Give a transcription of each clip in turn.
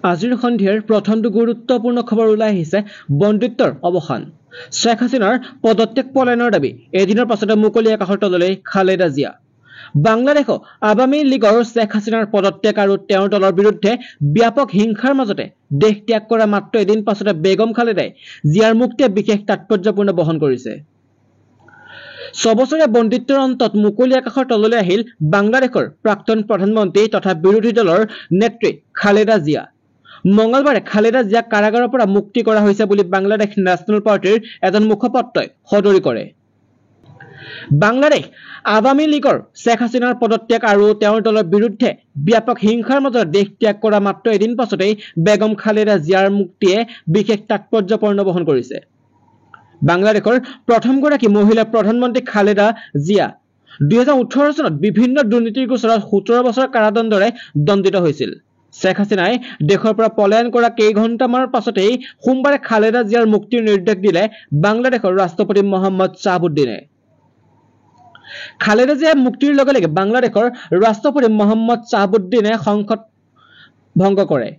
আজিৰ সন্ধিয়াৰ প্ৰথমটো গুৰুত্বপূৰ্ণ খবৰ ওলাই আহিছে বন্দিত্বৰ অৱসান। শ্বেখ হাছিনাৰ পদত্যাগ পলায়নৰ দাবী এদিনৰ পাছতে মুকলি আকাশৰ তললৈ খালেদা জিয়া। বাংলাদেশ আৱামী লীগৰ শ্বেখ হাছিনাৰ পদত্যাগ আৰু তেওঁৰ দলৰ বিৰুদ্ধে ব্যাপক হিংসাৰ মাজতে দেশ ত্যাগ কৰা মাত্ৰ এদিন পাছতে বেগম খালেদাই জিয়াৰ মুক্তিয়ে বিশেষ তাৎপৰ্যপূৰ্ণ বহন কৰিছে। 6 বছৰীয়া বন্দিত্বৰ অন্তত মুকলি আকাশৰ তললৈ আহিল বাংলাদেশৰ প্ৰাক্তন প্ৰধানমন্ত্ৰী তথা বিৰোধী দলৰ নেত্ৰী খালেদা জিয়া। মঙলবাৰে খালেদা জিয়াক কাৰাগাৰৰ পৰা মুক্তি কৰা হৈছে বুলি বাংলাদেশ নেশ্যনেল পাৰ্টিৰ এজন মুখপাত্ৰই সদৰি কৰে। বাংলাদেশ আৱামী লীগৰ শ্বেখ হাছিনাৰ পদত্যাগ আৰু তেওঁৰ দলৰ বিৰুদ্ধে ব্যাপক হিংসাৰ মাজত দেশ ত্যাগ কৰা মাত্ৰ এদিন পাছতেই বেগম খালেদা জিয়াৰ মুক্তিয়ে বিশেষ তাৎপৰ্যপূৰ্ণ বহন কৰিছে। বাংলাদেশৰ প্ৰথমগৰাকী মহিলা প্ৰধানমন্ত্ৰী খালেদা জিয়া 2018 চনত বিভিন্ন দুৰ্নীতিৰ গোচৰত 17 বছৰ কাৰাদণ্ডৰে দণ্ডিত হৈছিল। শ্বেখ হাছিনাই দেশৰ পৰা পলায়ন কৰা কেইঘণ্টামানৰ পাছতেই সোমবাৰে খালেদা জিয়াৰ মুক্তিৰ নিৰ্দেশ দিলে বাংলাদেশৰ ৰাষ্ট্ৰপতি মহম্মদ শ্বাহাবুদ্দিনে। খালেদা জিয়াৰ মুক্তিৰ লগে লগে বাংলাদেশৰ ৰাষ্ট্ৰপতি মহম্মদ শ্বাহাবুদ্দিনে সংসদ ভংগ কৰে।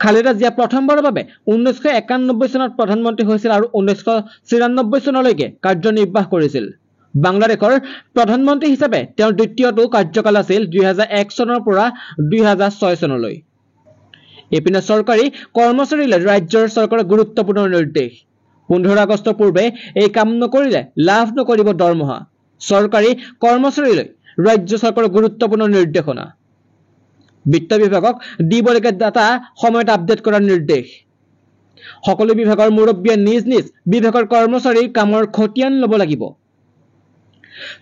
খালেদা জিয়া প্ৰথমবাৰৰ বাবে 1991 চনত প্ৰধানমন্ত্ৰী হৈছিল আৰু 1994 চনলৈকে কাৰ্যনিৰ্বাহ কৰিছিল। বাংলাদেশৰ প্ৰধানমন্ত্ৰী হিচাপে তেওঁৰ দ্বিতীয়টো কাৰ্যকাল আছিল 2001 চনৰ পৰা 2006 চনলৈ। ইপিনে চৰকাৰী কৰ্মচাৰীলৈ ৰাজ্যৰ চৰকাৰৰ গুৰুত্বপূৰ্ণ নিৰ্দেশ। 15 আগষ্টৰ পূৰ্বে এই কাম নকৰিলে লাভ নকৰিব দৰমহা। চৰকাৰী কৰ্মচাৰীলৈ ৰাজ্য চৰকাৰৰ গুৰুত্বপূৰ্ণ নিৰ্দেশনা। বিত্ত বিভাগক দিবলগীয়া ডাটা সময়ত আপডেট কৰাৰ নিৰ্দেশ। সকলো বিভাগৰ মুৰব্বীয়ে নিজ নিজ বিভাগৰ কৰ্মচাৰীৰ কামৰ খতিয়ান ল'ব লাগিব।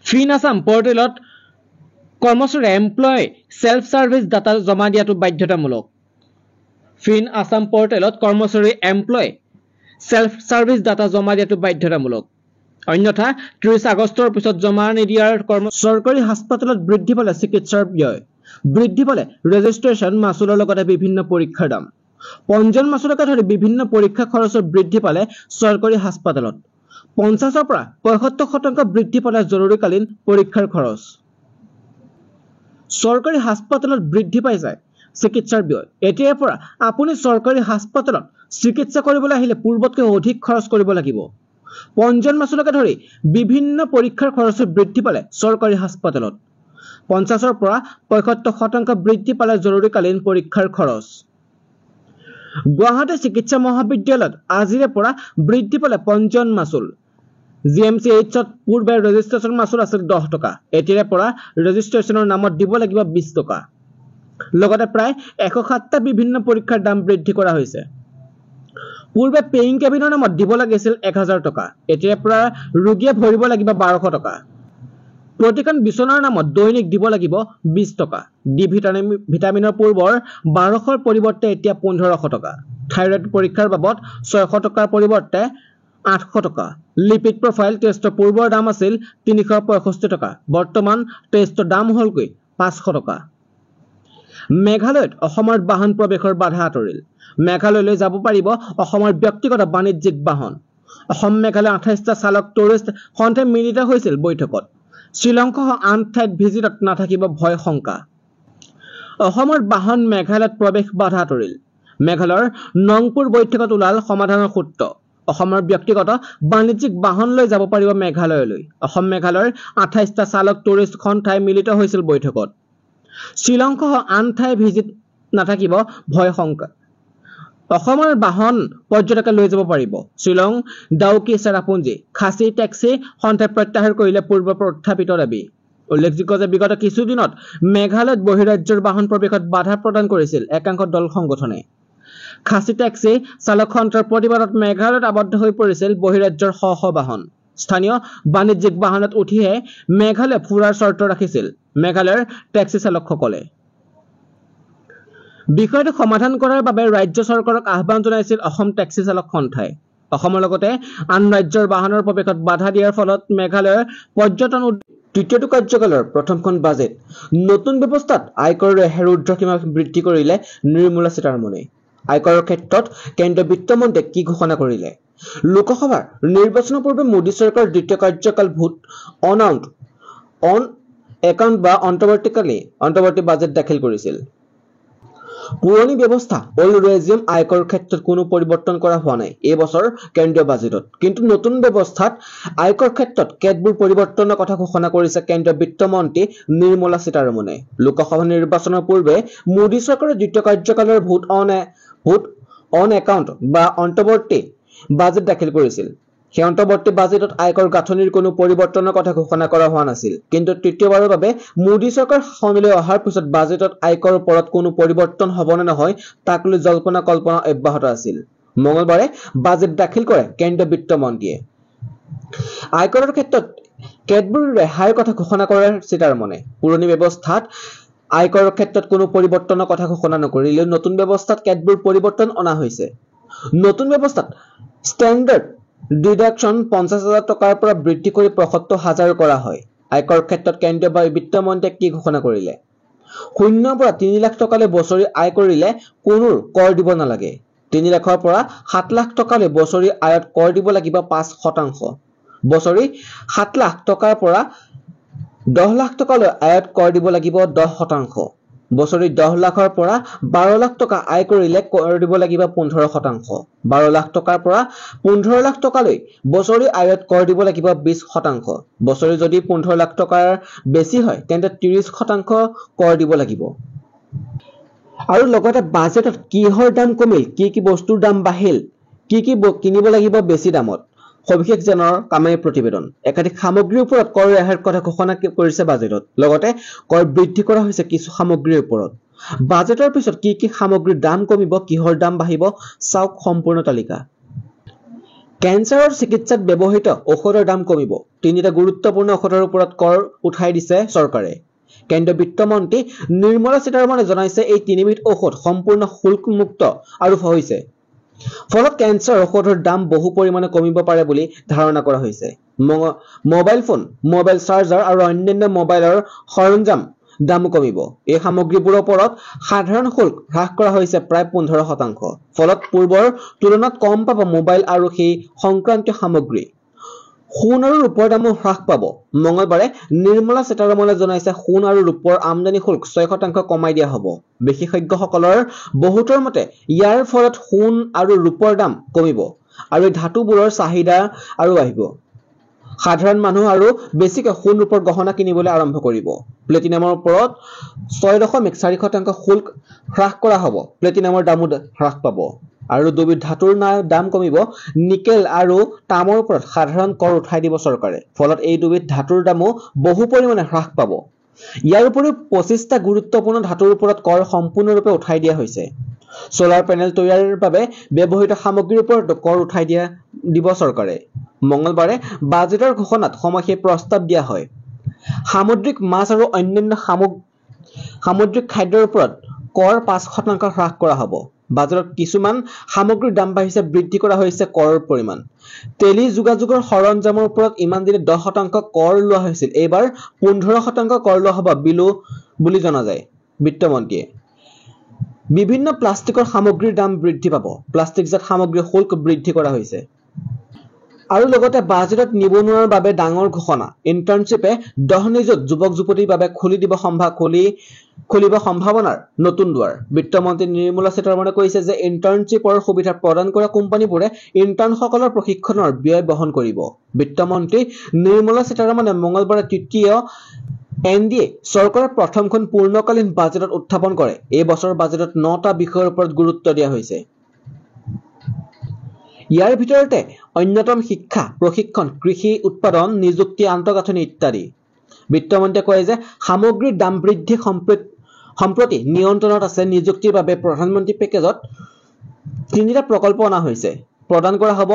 ফিন আছাম পৰ্টেলত কৰ্মচাৰী এমপ্লয় সেলফ সাৰ্ভিস ডাটা জমা দিয়াটো বাধ্যতামূলক। ফিন আছাম পৰ্টেলত কৰ্মচাৰী এমপ্লয় সেলফ সাৰ্ভিস ডাটা জমা দিয়াটো বাধ্যতামূলক। অন্যথা 30 আগষ্টৰ পিছত জমা নিদিয়াৰ চৰকাৰী হাস্পতালত বৃদ্ধি পালে চিকিৎসাৰ ব্যয়। বৃদ্ধি পালে ৰেজিষ্ট্ৰেশ্যন মাচুলৰ লগতে বিভিন্ন পৰীক্ষাৰ দাম। পঞ্জীয়ন মাচুলকে ধৰি বিভিন্ন পৰীক্ষা খৰচৰ বৃদ্ধি পালে চৰকাৰী হাস্পতালত। 50ৰ পৰা 75% বৃদ্ধি পালে জৰুৰীকালীন পৰীক্ষাৰ খৰচ। চৰকাৰী হাস্পতালত বৃদ্ধি পাই যায় চিকিৎসাৰ ব্যয়। এতিয়াৰ পৰা আপুনি চৰকাৰী হাস্পতালত চিকিৎসা কৰিবলৈ আহিলে পূৰ্বতকৈ অধিক খৰচ কৰিব লাগিব। পঞ্জীয়ন মাচুলকে ধৰি বিভিন্ন পৰীক্ষাৰ খৰচ বৃদ্ধি পালে চৰকাৰী হাস্পতালত। 50ৰ পৰা 75% বৃদ্ধি পালে জৰুৰীকালীন পৰীক্ষাৰ খৰচ। গুৱাহাটী চিকিৎসা মহাবিদ্যালয়ত আজিৰে পৰা বৃদ্ধি পালে পঞ্জীয়ন মাচুল। GMCHত পূৰ্বে ৰেজিষ্ট্ৰেশ্যন মাচুল আছিল 10 টকা। এতিয়াৰে পৰা ৰেজিষ্ট্ৰেশ্যনৰ নামত দিব লাগিব 20 টকা। লগতে প্ৰায় 107টা বিভিন্ন পৰীক্ষাৰ দাম বৃদ্ধি কৰা হৈছে। পূৰ্বে পেইং কেবিনৰ নামত দিব লাগিছিল 1000 টকা। এতিয়াৰে পৰা ৰোগীয়ে ভৰিব লাগিব 1200 টকা। প্ৰতিখন বিচনাৰ নামত দৈনিক দিব লাগিব 20 টকা। ডি ভিটামিনৰ পূৰ্বৰ 1200ৰ পৰিৱৰ্তে এতিয়া 1500 টকা। থাইৰয়ড পৰীক্ষাৰ বাবদ 600 টকাৰ পৰিৱৰ্তে 800 টকা। লিপিড প্ৰফাইল টেষ্টৰ পূৰ্বৰ দাম আছিল 365 টকা। বৰ্তমান টেষ্টৰ দাম হ'লকৈ 500 টকা। মেঘালয়ত অসমৰ বাহন প্ৰৱেশৰ বাধা আঁতৰিল। মেঘালয়লৈ যাব পাৰিব অসমৰ ব্যক্তিগত বাণিজ্যিক বাহন। অসম মেঘালয় 28টা চালক টুৰিষ্ট সন্থে মিলিত হৈছিল বৈঠকত। শ্ৰীলংকাসহ আন ঠাইত ভিজিটত নাথাকিব ভয় শংকা। অসমৰ বাহন মেঘালয়ত প্ৰৱেশ বাধা আঁতৰিল। মেঘালয়ৰ নংপুৰ বৈঠকত ওলাল সমাধানৰ সূত্ৰ। অসমৰ ব্যক্তিগত বাণিজ্যিক বাহন লৈ যাব পাৰিব মেঘালয়লৈ। অসম মেঘালয়ৰ 28টা চালক টুৰিষ্ট সন্থাই মিলিত হৈছিল বৈঠকত। শ্ৰীলংকাসহ আন ঠাই ভিজিট নাথাকিব ভয় শংকা। অসমৰ বাহন পৰ্যটকে লৈ যাব পাৰিব। শ্বিলং, ডাউকি, চেৰাপুঞ্জী, খাচী টেক্সি সন্থাই প্ৰত্যাহাৰ কৰিলে পূৰ্বৰ উত্থাপিত দাবী। উল্লেখযোগ্য যে বিগত কিছুদিনত মেঘালয়ত বহিৰাজ্যৰ বাহন প্ৰৱেশত বাধা প্ৰদান কৰিছিল একাংশ দল সংগঠনে। খাচী টেক্সি চালক সন্থাৰ প্ৰতিবাদত মেঘালয়ত আবদ্ধ হৈ পৰিছিল বহিৰাজ্যৰ শ শ বাহন। স্থানীয় বাণিজ্যিক বাহনত উঠিহে মেঘালয় ফুৰাৰ চৰ্ত ৰাখিছিল মেঘালয়ৰ টেক্সি চালকসকলে। বিষয়টো সমাধান কৰাৰ বাবে ৰাজ্য চৰকাৰক আহ্বান জনাইছিল অসম টেক্সি চালক সন্থাই। অসমৰ লগতে আন ৰাজ্যৰ বাহনৰ প্ৰৱেশত বাধা দিয়াৰ ফলত মেঘালয়ৰ পৰ্যটন তৃতীয়টো কাৰ্যকালৰ প্ৰথমখন বাজেট নতুন ব্যৱস্থাত আয়কৰ ৰেহাইৰ ঊৰ্ধ্বসীমা বৃদ্ধি কৰিলে নিৰ্মলা সীতাৰমণে। আয়কৰৰ ক্ষেত্ৰত কেন্দ্ৰীয় বিত্তমন্ত্ৰীয়ে কি ঘোষণা কৰিলে? লোকসভাৰ নিৰ্বাচনৰ পূৰ্বে মোদী চৰকাৰৰ দ্বিতীয় কাৰ্যকাল ভোট অন একাউণ্ট বা অন্তৰ্বৰ্তী বাজেট দাখিল কৰিছিল। পুৰণি ব্যৱস্থা অল ৰেজিম আয়কৰ ক্ষেত্ৰত কোনো পৰিৱৰ্তন কৰা হোৱা নাই এই বছৰ কেন্দ্ৰীয় বাজেটত, কিন্তু নতুন ব্যৱস্থাত আয়কৰ ক্ষেত্ৰত কেতবোৰ পৰিৱৰ্তনৰ কথা ঘোষণা কৰিছে কেন্দ্ৰীয় বিত্ত মন্ত্ৰী নিৰ্মলা সীতাৰমণে। লোকসভা নিৰ্বাচনৰ পূৰ্বে মোদী চৰকাৰৰ দ্বিতীয় কাৰ্যকালৰ ভোট অন একাউণ্ট বা অন্তৰ্বৰ্তী বাজেট দাখিল কৰিছিল। সেই অন্তৰ্বৰ্তী বাজেটত আয়কৰ গাঁথনিৰ কোনো পৰিৱৰ্তনৰ কথা ঘোষণা কৰা হোৱা নাছিল, কিন্তু তৃতীয়বাৰৰ বাবে মোদী চৰকাৰ শাসনলৈ অহাৰ পিছত বাজেটত আয়কৰ ওপৰত কোনো পৰিৱৰ্তন হ'ব নে নহয় তাক লৈ জল্পনা কল্পনা অব্যাহত আছিল। মঙলবাৰে বাজেট দাখিল কৰে কেন্দ্ৰীয় বিত্ত মন্ত্ৰীয়ে। আয়কৰৰ ক্ষেত্ৰত কেতবোৰ ৰেহাইৰ কথা ঘোষণা কৰে সীতাৰমণে। পুৰণি ব্যৱস্থাত আয়কৰৰ ক্ষেত্ৰত কোনো পৰিৱৰ্তনৰ কথা ঘোষণা নকৰিলেও নতুন ব্যৱস্থাত কেতবোৰ পৰিৱৰ্তন অনা হৈছে। নতুন ব্যৱস্থাত ষ্টেণ্ডাৰ্ড ডিডাকশ্যন 50,000 টকাৰ পৰা বৃদ্ধি কৰি 75,000 কৰা হয়। আয়কৰ ক্ষেত্ৰত কেন্দ্ৰীয় বিত্ত মন্ত্ৰীয়ে কি ঘোষণা কৰিলে? 0 পৰা 3 লাখ টকালৈ বছৰি আয় কৰিলে কোনো কৰ দিব নালাগে। 3 লাখৰ পৰা 7 লাখ টকালৈ বছৰি আয়ত কৰ দিব লাগিব 5%। বছৰি 7 লাখ টকাৰ পৰা 10 লাখ টকালৈ আয়ত কৰ দিব লাগিব 10%। বছৰি 10 লাখৰ পৰা 12 লাখ টকা আয় কৰিলে কৰ দিব লাগিব 15%। 12 লাখ টকাৰ পৰা 15 লাখ টকালৈ বছৰি আয়ত কৰ দিব লাগিব 20%। বছৰি যদি 15 লাখ টকাৰ বেছি হয় তেন্তে 30% কৰ দিব লাগিব। আৰু লগতে বাজেটত কিহৰ দাম কমিল, কি বস্তুৰ দাম বাঢ়িল, কি কিনিব লাগিব বেছি দামত, সবিশেষ জনাৰ কামে প্ৰতিবেদন। একাধিক সামগ্ৰীৰ ওপৰত কৰ ৰেহাইৰ কথা ঘোষণা কৰিছে বাজেটত। লগতে কৰ বৃদ্ধি কৰা হৈছে কিছু সামগ্ৰীৰ ওপৰত। বাজেটৰ পিছত কি সামগ্ৰীৰ দাম কমিব, কিহৰ দাম বাঢ়িব, চাওক সম্পূৰ্ণ তালিকা। কেঞ্চাৰৰ চিকিৎসাত ব্যৱহৃত ঔষধৰ দাম কমিব। 3টা গুৰুত্বপূৰ্ণ ঔষধৰ ওপৰত কৰ উঠাই দিছে চৰকাৰে। কেন্দ্ৰীয় বিত্ত মন্ত্ৰী নিৰ্মলা সীতাৰমণে জনাইছে এই 3বিধ ঔষধ সম্পূৰ্ণ শুল্কমুক্ত আৰু হৈছে। ফলত কেঞ্চাৰ ঔষধৰ দাম বহু পৰিমাণে কমিব পাৰে বুলি ধাৰণা কৰা হৈছে। মোবাইল ফোন, মোবাইল চাৰ্জাৰ আৰু অন্যান্য মোবাইলৰ সৰঞ্জাম দামো কমিব। এই সামগ্ৰীবোৰৰ ওপৰত সাধাৰণ শুল্ক হ্ৰাস কৰা হৈছে প্ৰায় 15%। ফলত পূৰ্বৰ তুলনাত কম পাব মোবাইল আৰু সেই সংক্ৰান্তীয় সামগ্ৰী। সোণ আৰু ৰূপৰ দামো হ্ৰাস পাব। মঙলবাৰে নিৰ্মলা সীতাৰমণে জনাইছে সোণ আৰু ৰূপৰ আমদানি শুল্ক 6% কমাই দিয়া হ'ব। বিশেষজ্ঞসকলৰ বহুতৰ মতে ইয়াৰ ফলত সোণ আৰু ৰূপৰ দাম কমিব আৰু এই ধাতুবোৰৰ চাহিদা আৰু বাঢ়িব। সাধাৰণ মানুহ আৰু বেছিকৈ সোণ ৰূপৰ গহনা কিনিবলৈ আৰম্ভ কৰিব। প্লেটিনামৰ ওপৰত 6.4% শুল্ক হ্ৰাস কৰা হ'ব। প্লেটিনামৰ দামো হ্ৰাস পাব আৰু দুবিধ ধাতুৰ দাম কমিব। নিকেল আৰু তামৰ ওপৰত সাধাৰণ কৰ উঠাই দিব চৰকাৰে। ফলত এই দুবিধ ধাতুৰ দামো বহু পৰিমাণে হ্ৰাস পাব। ইয়াৰ উপৰিও 25টা গুৰুত্বপূৰ্ণ ধাতুৰ ওপৰত কৰ সম্পূৰ্ণৰূপে উঠাই দিয়া হৈছে। সোলাৰ পেনেল তৈয়াৰৰ বাবে ব্যৱহৃত সামগ্ৰীৰ ওপৰত কৰ উঠাই দিব চৰকাৰে। মঙলবাৰে বাজেটৰ ঘোষণাত সময়সীমা প্ৰস্তাৱ দিয়া হয়। সামুদ্ৰিক মাছ আৰু অন্যান্য সামুদ্ৰিক খাদ্যৰ ওপৰত কৰ 5% হ্ৰাস কৰা হ'ব। বাজেটত কিছুমান সামগ্ৰীৰ দাম বাঢ়িছে, বৃদ্ধি কৰা হৈছে কৰৰ পৰিমাণ। টেলি যোগাযোগৰ সৰঞ্জামৰ ওপৰত ইমান দিনে 10% কৰ লোৱা হৈছিল, এইবাৰ 15% কৰ লোৱা হ'ব বুলি জনা যায় বিত্তমন্ত্ৰীয়ে। বিভিন্ন প্লাষ্টিকৰ সামগ্ৰীৰ দাম বৃদ্ধি পাব। প্লাষ্টিকজাত সামগ্ৰীৰ শুল্ক বৃদ্ধি কৰা হৈছে। আৰু লগতে বাজেটত নিবনুৱাৰ বাবে ডাঙৰ ঘোষণা। ইণ্টাৰ্ণশ্বিপে 10 নিযুত যুৱক-যুৱতীৰ বাবে খুলিব সম্ভাৱনাৰ নতুন দুৱাৰ। বিত্তমন্ত্ৰী নিৰ্মলা সীতাৰমণে কৈছে যে ইণ্টাৰ্ণশ্বিপৰ সুবিধা প্ৰদান কৰা কোম্পানীবোৰে ইণ্টাৰ্ণসকলৰ প্ৰশিক্ষণৰ ব্যয় বহন কৰিব। বিত্তমন্ত্ৰী নিৰ্মলা সীতাৰমণে মঙলবাৰে তৃতীয় NDA চৰকাৰৰ প্ৰথমখন পূৰ্ণকালীন বাজেটত উত্থাপন কৰে। এই বছৰৰ বাজেটত 9টা বিষয়ৰ ওপৰত গুৰুত্ব দিয়া হৈছে। ইয়াৰ ভিতৰতে অন্যতম শিক্ষা, প্ৰশিক্ষণ, কৃষি উৎপাদন, নিযুক্তি, আন্তঃগাঁথনি ইত্যাদি। বিত্তমন্ত্ৰীয়ে কয় যে সামগ্ৰীৰ দাম বৃদ্ধি সম্প্ৰতি নিয়ন্ত্ৰণত আছে। নিযুক্তিৰ বাবে প্ৰধানমন্ত্ৰী পেকেজত 3টা প্ৰকল্প অনা হৈছে। প্ৰদান কৰা হ'ব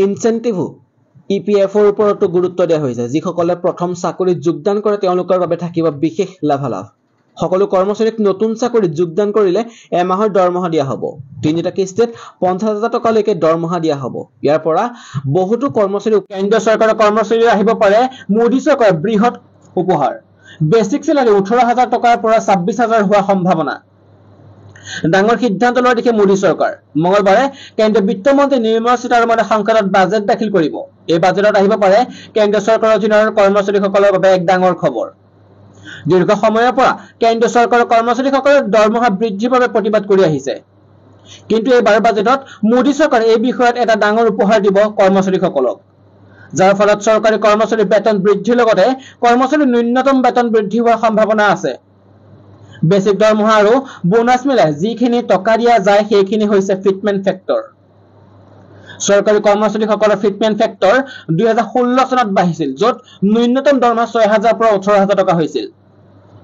ইনচেন্টিভো। EPFৰ ওপৰতো গুৰুত্ব দিয়া হৈছে। যিসকলে প্ৰথম চাকৰিত যোগদান কৰে তেওঁলোকৰ বাবে থাকিব বিশেষ লাভালাভ। সকলো কৰ্মচাৰীক নতুন চাকৰিত যোগদান কৰিলে এমাহৰ দৰমহা দিয়া হ'ব। 3টা কিস্তিত 50,000 টকালৈকে দৰমহা দিয়া হ'ব। ইয়াৰ পৰা বহুতো কৰ্মচাৰী কেন্দ্ৰীয় চৰকাৰৰ কৰ্মচাৰী আহিব পাৰে মোদী চৰকাৰৰ বৃহৎ উপহাৰ। বেচিক চেলাৰী 18,000 টকাৰ পৰা 26,000 হোৱাৰ সম্ভাৱনা। ডাঙৰ সিদ্ধান্ত লোৱাৰ দিশে মোদী চৰকাৰ। মঙলবাৰে কেন্দ্ৰীয় বিত্তমন্ত্ৰী নিৰ্মলা সীতাৰমণে সংসদত বাজেট দাখিল কৰিব। এই বাজেটত আহিব পাৰে কেন্দ্ৰীয় চৰকাৰৰ অধীনৰ কৰ্মচাৰীসকলৰ বাবে এক ডাঙৰ খবৰ। দীৰ্ঘ সময়ৰ পৰা কেন্দ্ৰীয় চৰকাৰৰ কৰ্মচাৰীসকলে দৰমহা বৃদ্ধিৰ বাবে প্ৰতিবাদ কৰি আহিছে। কিন্তু এইবাৰ বাজেটত মোদী চৰকাৰে এই বিষয়ত এটা ডাঙৰ উপহাৰ দিব কৰ্মচাৰীসকলক, যাৰ ফলত চৰকাৰী কৰ্মচাৰীৰ বেতন বৃদ্ধিৰ লগতে কৰ্মচাৰীৰ ন্যূনতম বেতন বৃদ্ধি হোৱাৰ সম্ভাৱনা আছে। বেচিক দৰমহা আৰু বোনাছ মিলাই যিখিনি টকা দিয়া যায় সেইখিনি হৈছে ফিটমেন্ট ফেক্টৰ। চৰকাৰী কৰ্মচাৰীসকলৰ ফিটমেন্ট ফেক্টৰ 2016 চনত বাঢ়িছিল, য'ত ন্যূনতম দৰমহা 6,000 পৰা 18,000 টকা হৈছিল।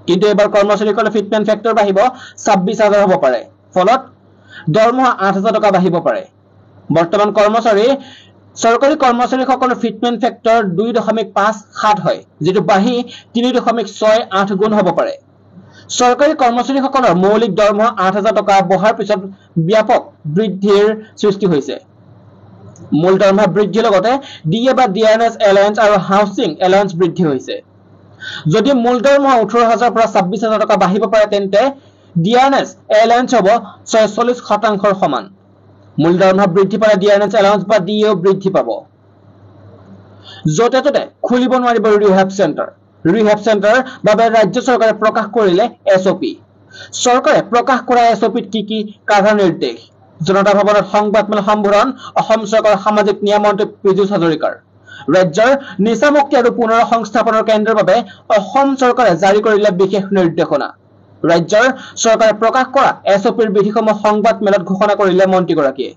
কিন্তু এইবাৰ কৰ্মচাৰীসকলৰ ফিটমেন্ট ফেক্টৰ বাঢ়িব 26,000 হ'ব পাৰে, ফলত দৰমহা 8,000 টকা বাঢ়িব পাৰে। বৰ্তমান চৰকাৰী কৰ্মচাৰীসকলৰ ফিটমেন্ট ফেক্টৰ 2.57 হয়, যিটো বাঢ়ি 3.68 গুণ হ'ব পাৰে। চৰকাৰী কৰ্মচাৰীসকলৰ মৌলিক দৰমহা 8,000 টকা বঢ়াৰ পিছত ব্যাপক বৃদ্ধিৰ সৃষ্টি হৈছে। মূল দৰমহা বৃদ্ধিৰ লগতে ডিএ বা ডিআৰএছ এলায়েন্স আৰু হাউচিং এলায়েন্স বৃদ্ধি হৈছে। যদি মূল দৰমহা 18,000 পৰা 26,000 টকা বাঢ়িব পাৰে, তেন্তে ডিআৰএছ এলায়েন্স হ'ব 46% সমান। মূল দৰমহা বৃদ্ধি পালে ডিআৰএছ এলায়েন্স বা ডিএও বৃদ্ধি পাব। য'তে ত'তে খুলিব নোৱাৰিব ৰিহেব চেণ্টাৰ। ৰিহেব চেণ্টাৰ বাবে ৰাজ্য চৰকাৰে প্ৰকাশ কৰিলে এছঅপি। চৰকাৰে প্ৰকাশ কৰা এছঅপিত কি কাঢ়া নিৰ্দেশ। জনতা ভৱনত সংবাদমেল সম্বোধন অসম চৰকাৰৰ সামাজিক ন্যায় মন্ত্ৰী পীযুষ হাজৰিকাৰ। ৰাজ্যৰ নিচামুক্তি আৰু পুনৰ সংস্থাপনৰ কেন্দ্ৰৰ বাবে অসম চৰকাৰে জাৰি কৰিলে বিশেষ নিৰ্দেশনা। ৰাজ্যৰ চৰকাৰে প্ৰকাশ কৰা এছঅপিৰ বিধিসমূহ সংবাদমেলত ঘোষণা কৰিলে মন্ত্ৰীগৰাকীয়ে।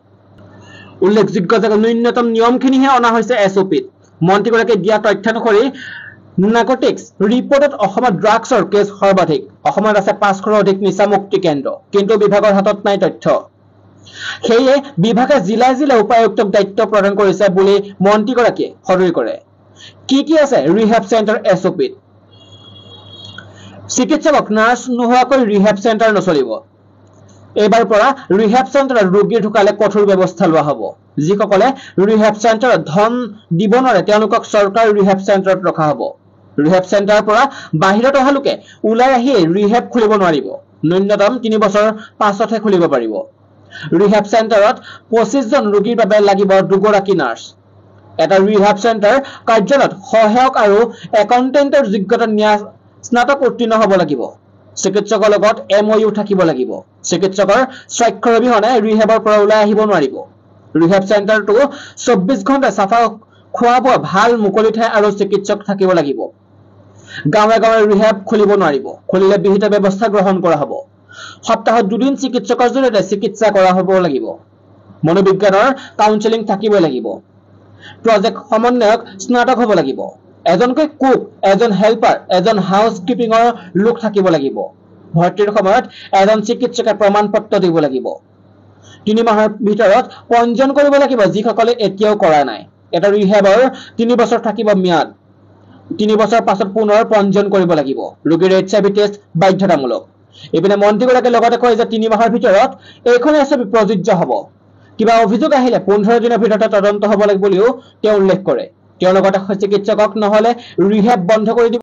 উল্লেখযোগ্য যে ন্যূনতম নিয়মখিনিহে অনা হৈছে এছঅপিত। মন্ত্ৰীগৰাকীয়ে দিয়া তথ্যানুসৰি নাৰ্কটিক্স ৰিপৰ্টত অসমত ড্ৰাগছৰ কেছ সৰ্বাধিক। অসমত আছে 500ৰো অধিক নিচামুক্তি কেন্দ্ৰ, কিন্তু বিভাগৰ হাতত নাই তথ্য। সেয়ে বিভাগে জিলাই জিলাই উপায়ুক্তক দায়িত্ব প্ৰদান কৰিছে বুলি মন্ত্ৰীগৰাকীয়ে সদৰি কৰে। কি আছে ৰিহেব চেণ্টাৰ এছঅপিত? চিকিৎসক নাৰ্ছ নোহোৱাকৈ ৰিহেব চেণ্টাৰ নচলিব। এইবাৰ পৰা ৰিহেব চেণ্টাৰত ৰোগী ঢুকালে কঠোৰ ব্যৱস্থা লোৱা হ'ব। যিসকলে ৰিহেব চেণ্টাৰত ধন দিব নোৱাৰে তেওঁলোকক চৰকাৰী ৰিহেব চেণ্টাৰত ৰখা হ'ব। ৰিহেব চেণ্টাৰৰ পৰা বাহিৰত অহা লোকে ওলাই আহি ৰিহেব খুলিব নোৱাৰিব। ন্যূনতম 3 বছৰ পাছতহে খুলিব পাৰিব। ৰিহেব চেণ্টাৰত 25 জন ৰোগীৰ বাবে লাগিব 2 গৰাকী নাৰ্ছ। এটা ৰিহেব চেণ্টাৰ কাৰ্যালয়ত সহায়ক আৰু একাউণ্টেণ্টৰ যোগ্যতা স্নাতক উত্তীৰ্ণ হ'ব লাগিব। চিকিৎসকৰ লগত MOU থাকিব লাগিব। চিকিৎসকৰ স্বাক্ষৰ অবিহনে ৰিহেবৰ পৰা ওলাই আহিব নোৱাৰিব। ৰিহেব চেণ্টাৰটো 24 ঘণ্টা চাফা, খোৱা বোৱা, ভাল মুকলি ঠাই আৰু চিকিৎসক থাকিব লাগিব। গাঁৱে গাঁৱে ৰিহেব খুলিব নোৱাৰিব। খুলিলে বিহিত ব্যৱস্থা গ্ৰহণ কৰা হ'ব। সপ্তাহত 2 দিন চিকিৎসকৰ জৰিয়তে চিকিৎসা কৰা হ'ব লাগিব। মনোবিজ্ঞানৰ কাউন্সেলিং থাকিবই লাগিব। প্ৰজেক্ট সমন্বয়ক স্নাতক হ'ব লাগিব। এজনকৈ কুক, এজন হেল্পাৰ, এজন হাউচ কিপিঙৰ লোক থাকিব লাগিব। ভৰ্তিৰ সময়ত এজন চিকিৎসকে প্ৰমাণ পত্ৰ দিব লাগিব। 3 মাহৰ ভিতৰত পঞ্জীয়ন কৰিব লাগিব যিসকলে এতিয়াও কৰা নাই। এটা ৰিহেবৰ 3 বছৰ থাকিব ম্যাদ। 3 বছৰ পাছত পুনৰ পঞ্জীয়ন কৰিব লাগিব। ৰোগীৰ HIV টেষ্ট বাধ্যতামূলক। ইপিনে মন্ত্ৰীগৰাকীয়ে লগতে কয় যে 3 মাহৰ ভিতৰত এইখন এছঅপি প্ৰযোজ্য হ'ব। কিবা অভিযোগ আহিলে 15 দিনৰ ভিতৰতে তদন্ত হ'ব বুলিও তেওঁ উল্লেখ কৰে। তেওঁ লগতে চিকিৎসকক নহ'লে ৰিহেব বন্ধ কৰি দিব